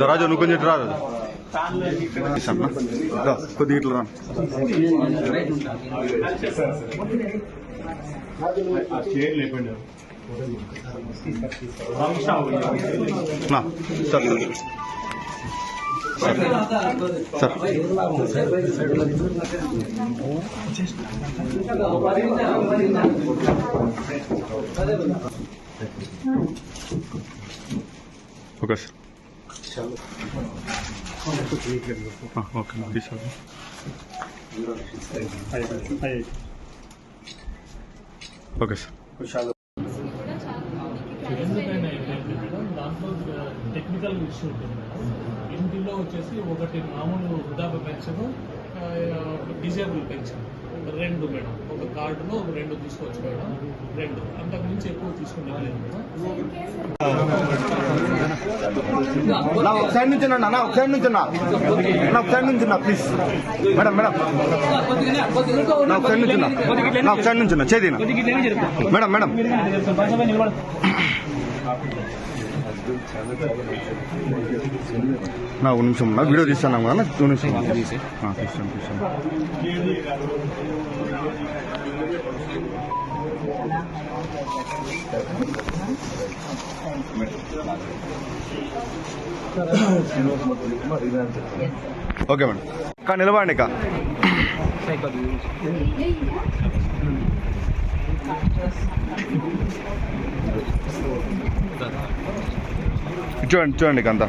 రాజు నువ్వు కొంచెం రాదు కొద్దిగా ఇట్లా రా sir sir okay sir okay తీసుకోండి ఓకే సార్ దాంట్లో టెక్నికల్ ఇష్యూ ఉంటుంది మేడం. ఇంటిలో వచ్చేసి ఒకటి మామూలు వృద్ధాప్య పెన్షన్, డిజేబుల్ పెన్షన్ రెండు మేడం. ఒక కార్డులో ఒక రెండు తీసుకోవచ్చు మేడం, రెండు అంతకు మించి ఎక్కువ తీసుకునేది లేదు మేడం. ఒక సైడ్ నుంచి అన్న ఒక సైడ్ నుంచి ఒక సైడ్ నుంచి ప్లీజ్ మేడం మేడం ఒక సైడ్ నుంచి ఒక సైడ్ నుంచి చేదినా మేడం మేడం నా ఒక నిమిషం నా వీడియో తీస్తాను కదా 2 నిమిషం తీస్తాను ఓకే మేడం కా నిలబడండి కా చూడండి అంతా